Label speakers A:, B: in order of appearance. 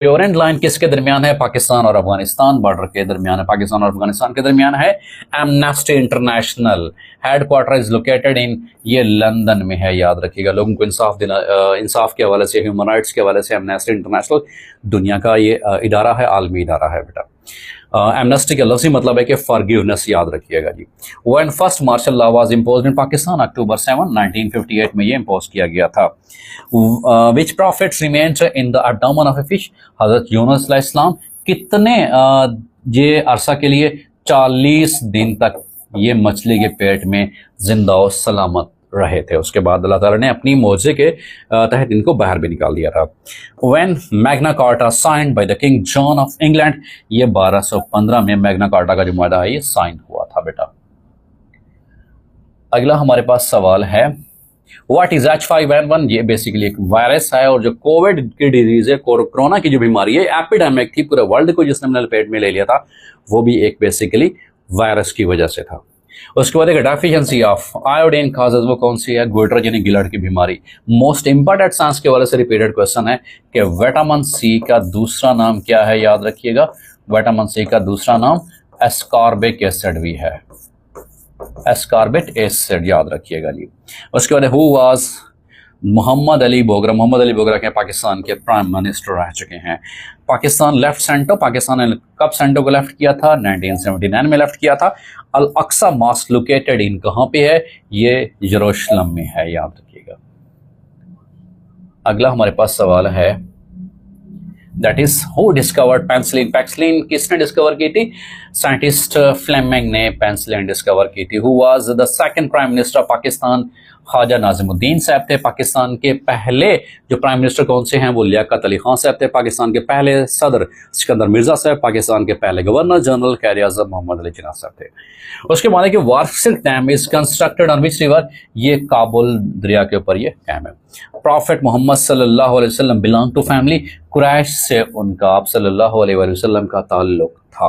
A: Orange line किसके दरमियान है? पाकिस्तान और अफगानिस्तान बॉर्डर के दरमियान है, पाकिस्तान और अफगानिस्तान के दरमियान है। Amnesty international headquarter is located in, ये लंदन में है, याद रखिएगा। लोगों को इंसाफ देना, इंसाफ के हवाले से, ह्यूमन राइट्स के हवाले से एमनेस्टी इंटरनेशनल दुनिया का ये इदारा है, आलमी इदारा है बेटा। एमनेस्टी का लफ्ज़ी मतलब है कि फॉरगिवनेस, याद रखिएगा जी। When first martial law was imposed in Pakistan, October 7, 1958 में ये इम्पोज किया गया था। Which prophets remained in the abdomen of a fish, Hazrat Yunus अलैहिस्सलाम कितने ये अरसा के लिए 40 दिन तक ये मछली के पेट में जिंदा और सलामत रहे थे। उसके बाद अल्लाह ताला ने अपनी मौजे के तहत इनको बाहर भी निकाल दिया था। When Magna carta signed by the king John of England, ये 1215 में मैग्ना कार्टा का जो मुआहदा है ये साइन हुआ था बेटा। अगला हमारे पास सवाल है, व्हाट इज H5N1? ये बेसिकली एक वायरस है और जो कोविड की डिजीज है, कोरोना की जो बीमारी है, एपिडेमिक थी, पूरे वर्ल्ड को जिसने हमने लपेट में ले लिया था, वो भी एक बेसिकली वायरस की वजह से था। उसके बाद एक डेफिशिएंसी ऑफ आयोडीन काजेज, वो कौन सी है? गोइटर यानी गिलहट की बीमारी। मोस्ट इंपॉर्टेंट साइंस के वाले से रिपीटेड क्वेश्चन है कि विटामिन सी का दूसरा नाम क्या है? याद रखिएगा, विटामिन सी का दूसरा नाम एस्कॉर्बिक एसिड भी है, एस्कॉर्बिक एसिड, याद रखिएगा जी। उसके बाद हु वाज मोहम्मद अली बोगरा, मोहम्मद अली बोगरा के पाकिस्तान के प्राइम मिनिस्टर रह चुके हैं। पाकिस्तान लेफ्ट सेंटो, पाकिस्तान ने कब सेंटो को लेफ्ट किया था? 1979 में लेफ्ट किया था। अल अक्सा मॉस्क लोकेटेड इन, कहाँ पे है? ये यरूशलेम में है, याद रखिएगा। अगला हमारे पास सवाल है, that is who discovered penicillin? Penicillin किसने डिस्कवर की थी? साइंटिस्ट फ्लेमिंग ने पेंसिलिन डिस्कवर की थी। Who was the second prime minister of Pakistan? Khwaja Nazimuddin साहब थे। पाकिस्तान के पहले जो प्राइम मिनिस्टर कौन से हैं? वो लियाकत अली खान साहब थे। पाकिस्तान के पहले सदर सिकंदर मिर्जा साहब। पाकिस्तान के पहले गवर्नर जनरल क़ायद-ए-आज़म मोहम्मद अली जिन्ना साहब थे। उसके बाद है कि Warsak dam is constructed on which river? ये काबुल दरिया के ऊपर ये डैम है। प्रॉफिट मोहम्मद सल्लल्लाहु अलैहि वसल्लम बिलोंग टू फैमिली कुरैश से उनका, आप सल्लल्लाहु अलैहि वसल्लम का ताल्लुक था।